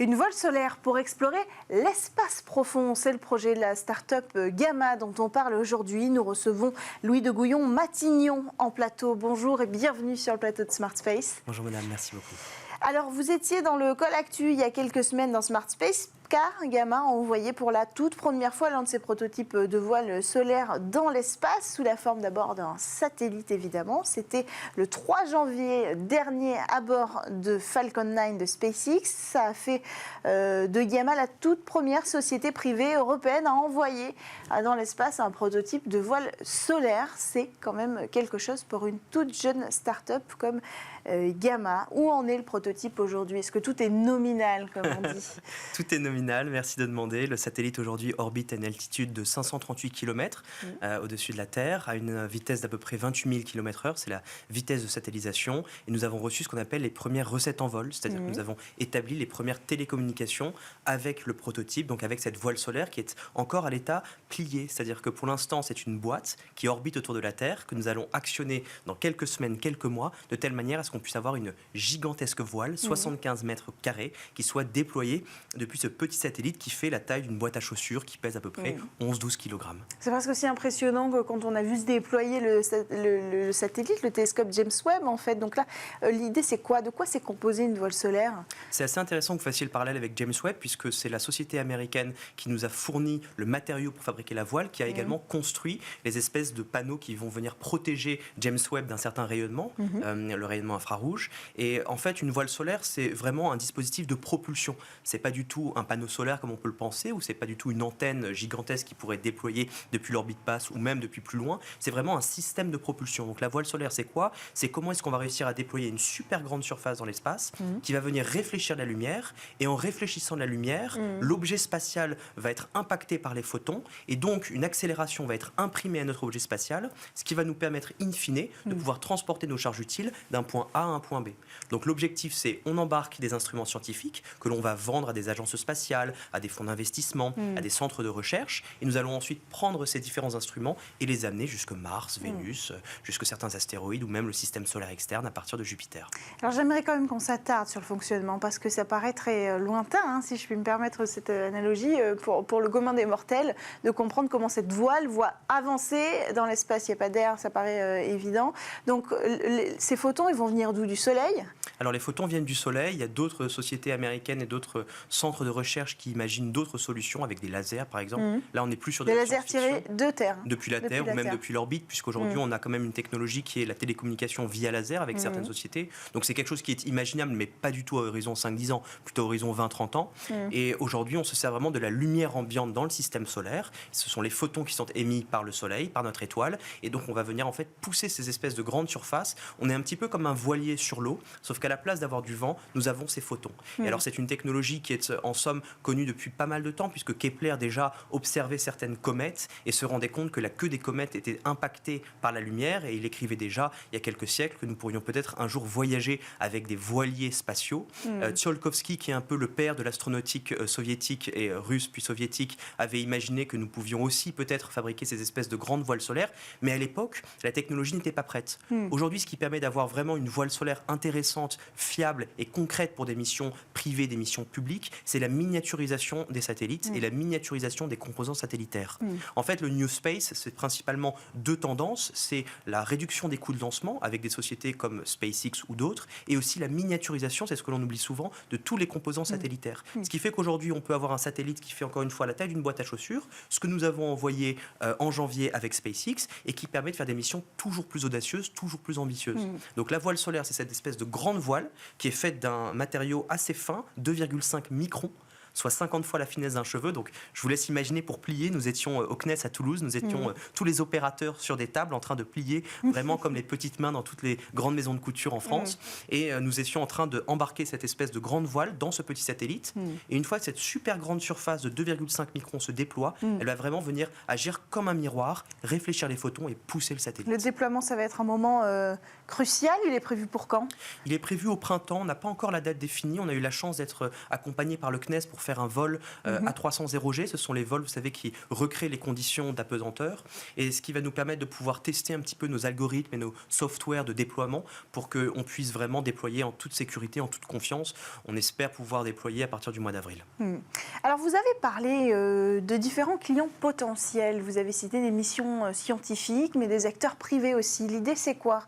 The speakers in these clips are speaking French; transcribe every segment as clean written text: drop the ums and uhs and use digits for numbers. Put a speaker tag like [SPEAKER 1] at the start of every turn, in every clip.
[SPEAKER 1] Une voile solaire pour explorer l'espace profond, c'est le projet de la start-up Gamma dont on parle aujourd'hui. Nous recevons Louis de Gouillon-Matignon en plateau. Bonjour et bienvenue sur le plateau de Smart Space.
[SPEAKER 2] Bonjour madame, merci beaucoup.
[SPEAKER 1] Alors vous étiez dans le Call Actu il y a quelques semaines dans Smart Space car Gamma a envoyé pour la toute première fois l'un de ses prototypes de voile solaire dans l'espace sous la forme d'abord d'un satellite évidemment. C'était le 3 janvier dernier à bord de Falcon 9 de SpaceX. Ça a fait de Gamma la toute première société privée européenne à envoyer dans l'espace un prototype de voile solaire. C'est quand même quelque chose pour une toute jeune start-up comme Gamma. Où en est le prototype aujourd'hui? Est-ce que tout est nominal comme on dit?
[SPEAKER 2] Tout est nominal, merci de demander. Le satellite aujourd'hui orbite à une altitude de 538 km au-dessus de la Terre, à une vitesse d'à peu près 28 000 km/h. C'est la vitesse de satellisation. Et nous avons reçu ce qu'on appelle les premières recettes en vol, c'est-à-dire que nous avons établi les premières télécommunications avec le prototype, donc avec cette voile solaire qui est encore à l'état plié. C'est-à-dire que pour l'instant, c'est une boîte qui orbite autour de la Terre, que nous allons actionner dans quelques semaines, quelques mois, de telle manière à ce qu'on puisse avoir une gigantesque voile, 75 mètres carrés, qui soit déployée depuis ce petit satellite qui fait la taille d'une boîte à chaussures qui pèse à peu près 11-12 kg.
[SPEAKER 1] C'est presque aussi impressionnant que quand on a vu se déployer le satellite, le télescope James Webb en fait. Donc là, l'idée c'est quoi? De quoi c'est composé une voile solaire?
[SPEAKER 2] C'est assez intéressant que vous fassiez le parallèle avec James Webb puisque c'est la société américaine qui nous a fourni le matériau pour fabriquer la voile, qui a également construit les espèces de panneaux qui vont venir protéger James Webb d'un certain rayonnement, le rayonnement infrarouge. Et en fait, une voile solaire, c'est vraiment un dispositif de propulsion. C'est pas du tout un panneau solaire comme on peut le penser, ou c'est pas du tout une antenne gigantesque qui pourrait être déployée depuis l'orbite basse ou même depuis plus loin. C'est vraiment un système de propulsion. Donc la voile solaire, c'est quoi? C'est comment est-ce qu'on va réussir à déployer une super grande surface dans l'espace qui va venir réfléchir la lumière, et en réfléchissant la lumière, l'objet spatial va être impacté par les photons, et donc une accélération va être imprimée à notre objet spatial, ce qui va nous permettre in fine de pouvoir transporter nos charges utiles d'un point A à un point B. Donc l'objectif, c'est on embarque des instruments scientifiques que l'on va vendre à des agences spatiales, à des fonds d'investissement, à des centres de recherche, et nous allons ensuite prendre ces différents instruments et les amener jusque Mars, Vénus, jusque certains astéroïdes ou même le système solaire externe à partir de Jupiter.
[SPEAKER 1] Alors j'aimerais quand même qu'on s'attarde sur le fonctionnement parce que ça paraît très lointain, si je puis me permettre cette analogie, pour le commun des mortels, de comprendre comment cette voile va avancer dans l'espace. Il n'y a pas d'air, ça paraît évident. Donc ces photons, ils vont venir d'où? Du Soleil?
[SPEAKER 2] Alors les photons viennent du Soleil. Il y a d'autres sociétés américaines et d'autres centres de recherche qui imaginent d'autres solutions avec des lasers par exemple. Là on n'est plus sur
[SPEAKER 1] des lasers tirés de Terre.
[SPEAKER 2] Depuis la Terre ou même depuis l'orbite, puisqu'aujourd'hui on a quand même une technologie qui est la télécommunication via laser avec certaines sociétés. Donc c'est quelque chose qui est imaginable mais pas du tout à horizon 5-10 ans, plutôt à horizon 20-30 ans. Et aujourd'hui on se sert vraiment de la lumière ambiante dans le système solaire. Ce sont les photons qui sont émis par le Soleil, par notre étoile, et donc on va venir en fait pousser ces espèces de grandes surfaces. On est un petit peu comme un voilier sur l'eau, sauf qu'à la place d'avoir du vent, nous avons ces photons. Et alors c'est une technologie qui est en somme connue depuis pas mal de temps, puisque Kepler déjà observait certaines comètes et se rendait compte que la queue des comètes était impactée par la lumière, et il écrivait déjà il y a quelques siècles que nous pourrions peut-être un jour voyager avec des voiliers spatiaux. Tsiolkovsky, qui est un peu le père de l'astronautique soviétique et russe puis soviétique, avait imaginé que nous pouvions aussi peut-être fabriquer ces espèces de grandes voiles solaires, mais à l'époque la technologie n'était pas prête. Aujourd'hui, ce qui permet d'avoir vraiment une voile solaire intéressante, fiable et concrète pour des missions privées, des missions publiques, c'est la miniaturisation des satellites et la miniaturisation des composants satellitaires. En fait, le New Space, c'est principalement deux tendances. C'est la réduction des coûts de lancement avec des sociétés comme SpaceX ou d'autres, et aussi la miniaturisation, c'est ce que l'on oublie souvent, de tous les composants satellitaires. Ce qui fait qu'aujourd'hui, on peut avoir un satellite qui fait encore une fois la taille d'une boîte à chaussures, ce que nous avons envoyé en janvier avec SpaceX, et qui permet de faire des missions toujours plus audacieuses, toujours plus ambitieuses. Donc la voile solaire, c'est cette espèce de grande voile qui est faite d'un matériau assez fin, 2,5 microns, soit 50 fois la finesse d'un cheveu. Donc je vous laisse imaginer, pour plier, nous étions au CNES à Toulouse, nous étions tous les opérateurs sur des tables en train de plier, vraiment comme les petites mains dans toutes les grandes maisons de couture en France, et nous étions en train d'embarquer cette espèce de grande voile dans ce petit satellite, et une fois que cette super grande surface de 2,5 microns se déploie, elle va vraiment venir agir comme un miroir, réfléchir les photons et pousser le satellite.
[SPEAKER 1] Le déploiement, ça va être un moment crucial. Il est prévu pour quand?
[SPEAKER 2] Il est prévu au printemps, on n'a pas encore la date définie. On a eu la chance d'être accompagné par le CNES pour pour faire un vol à 300 0G. Ce sont les vols, vous savez, qui recréent les conditions d'apesanteur. Et ce qui va nous permettre de pouvoir tester un petit peu nos algorithmes et nos softwares de déploiement pour qu'on puisse vraiment déployer en toute sécurité, en toute confiance. On espère pouvoir déployer à partir du mois d'avril.
[SPEAKER 1] Alors, vous avez parlé de différents clients potentiels. Vous avez cité des missions scientifiques, mais des acteurs privés aussi. L'idée, c'est quoi?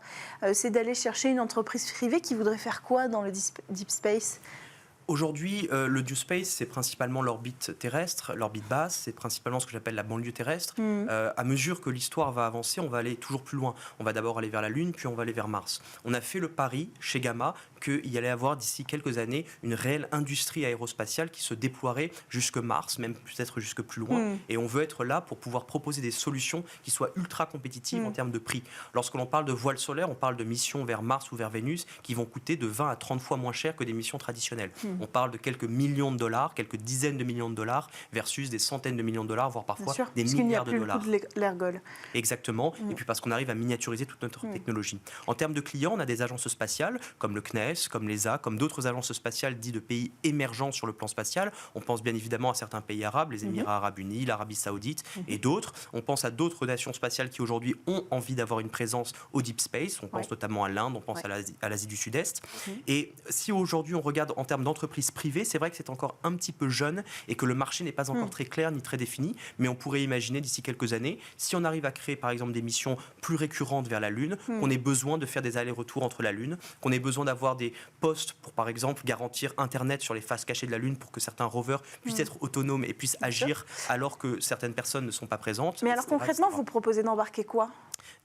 [SPEAKER 1] C'est d'aller chercher une entreprise privée qui voudrait faire quoi dans le Deep Space?
[SPEAKER 2] Aujourd'hui, le Deep Space, c'est principalement l'orbite terrestre, l'orbite basse, c'est principalement ce que j'appelle la banlieue terrestre. À mesure que l'histoire va avancer, on va aller toujours plus loin. On va d'abord aller vers la Lune, puis on va aller vers Mars. On a fait le pari chez Gamma qu'il y allait avoir d'ici quelques années une réelle industrie aérospatiale qui se déploierait jusque Mars, même peut-être jusque plus loin. Et on veut être là pour pouvoir proposer des solutions qui soient ultra compétitives en termes de prix. Lorsque l'on parle de voile solaire, on parle de missions vers Mars ou vers Vénus qui vont coûter de 20 à 30 fois moins cher que des missions traditionnelles. On parle de quelques millions de dollars, quelques dizaines de millions de dollars versus des centaines de millions de dollars, voire parfois des milliards de dollars.
[SPEAKER 1] Parce qu'il n'y a plus le coût de l'ergol.
[SPEAKER 2] Exactement. Et puis parce qu'on arrive à miniaturiser toute notre technologie. En termes de clients, on a des agences spatiales comme le CNES, comme l'ESA, comme d'autres agences spatiales dites de pays émergents sur le plan spatial. On pense bien évidemment à certains pays arabes, les Émirats arabes unis, l'Arabie saoudite et d'autres. On pense à d'autres nations spatiales qui aujourd'hui ont envie d'avoir une présence au Deep Space. On pense notamment à l'Inde, on pense à l'Asie du Sud-Est. Et si aujourd'hui on regarde en termes d'entreprises privées, c'est vrai que c'est encore un petit peu jeune et que le marché n'est pas encore très clair ni très défini, mais on pourrait imaginer d'ici quelques années, si on arrive à créer par exemple des missions plus récurrentes vers la Lune, qu'on ait besoin de faire des allers-retours entre la Lune, qu'on ait besoin d'avoir des postes pour par exemple garantir Internet sur les faces cachées de la Lune pour que certains rovers puissent être autonomes et puissent agir alors que certaines personnes ne sont pas présentes.
[SPEAKER 1] Mais alors concrètement, vous proposez d'embarquer quoi?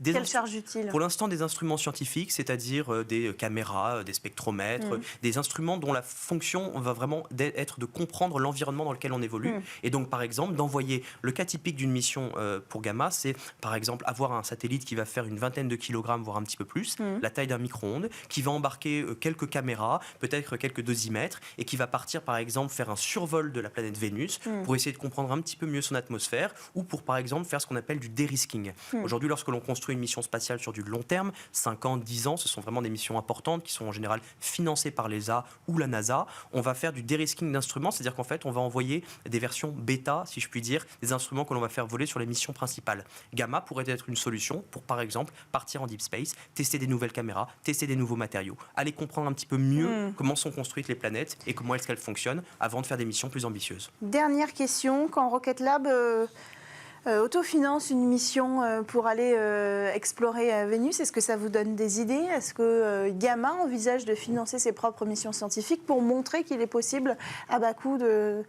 [SPEAKER 1] Quelle charge utile?
[SPEAKER 2] Pour l'instant, des instruments scientifiques, c'est-à-dire des caméras, des spectromètres, des instruments dont la fonction va vraiment être de comprendre l'environnement dans lequel on évolue. Et donc, par exemple, d'envoyer le cas typique d'une mission pour Gamma, c'est par exemple avoir un satellite qui va faire une vingtaine de kilogrammes, voire un petit peu plus, la taille d'un micro-ondes, qui va embarquer quelques caméras, peut-être quelques dosimètres, et qui va partir, par exemple, faire un survol de la planète Vénus pour essayer de comprendre un petit peu mieux son atmosphère, ou pour, par exemple, faire ce qu'on appelle du de-risking. Aujourd'hui, lorsque l'on construit une mission spatiale sur du long terme, 5 ans, 10 ans, ce sont vraiment des missions importantes qui sont en général financées par l'ESA ou la NASA. On va faire du de-risking d'instruments, c'est-à-dire qu'en fait, on va envoyer des versions bêta, si je puis dire, des instruments que l'on va faire voler sur les missions principales. Gamma pourrait être une solution pour, par exemple, partir en Deep Space, tester des nouvelles caméras, tester des nouveaux matériaux, aller comprendre un petit peu mieux comment sont construites les planètes et comment est-ce qu'elles fonctionnent avant de faire des missions plus ambitieuses. Dernière
[SPEAKER 1] question, quand Rocket Lab autofinance une mission pour aller explorer Vénus, est-ce que ça vous donne des idées? Est-ce que Gamma envisage de financer ses propres missions scientifiques pour montrer qu'il est possible à bas coût de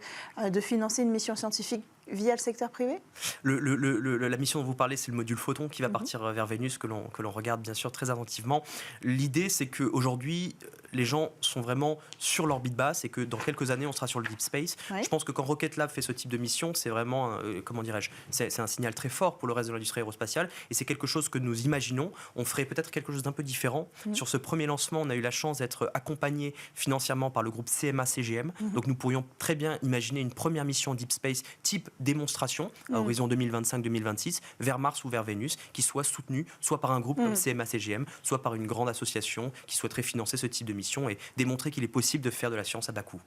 [SPEAKER 1] financer une mission scientifique via le secteur privé?
[SPEAKER 2] La mission dont vous parlez, c'est le module Photon qui va partir vers Vénus, que l'on regarde bien sûr très attentivement. L'idée, c'est qu'aujourd'hui, les gens sont vraiment sur l'orbite basse et que dans quelques années, on sera sur le Deep Space. Je pense que quand Rocket Lab fait ce type de mission, c'est vraiment, comment dirais-je, c'est un signal très fort pour le reste de l'industrie aérospatiale et c'est quelque chose que nous imaginons. On ferait peut-être quelque chose d'un peu différent. Sur ce premier lancement, on a eu la chance d'être accompagné financièrement par le groupe CMA-CGM. Donc nous pourrions très bien imaginer une première mission Deep Space type démonstration à horizon 2025-2026 vers Mars ou vers Vénus qui soit soutenue soit par un groupe comme CMA-CGM, soit par une grande association qui souhaiterait financer ce type de mission et démontrer qu'il est possible de faire de la science à bas coût.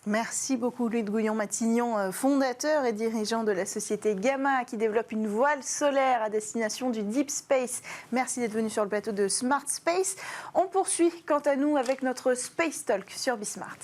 [SPEAKER 1] Merci beaucoup Louis de Gouillon-Matignon, fondateur et dirigeant de la société Gamma qui développe une voile solaire à destination du Deep Space. Merci d'être venu sur le plateau de Smart Space. On poursuit quant à nous avec notre Space Talk sur Bismart.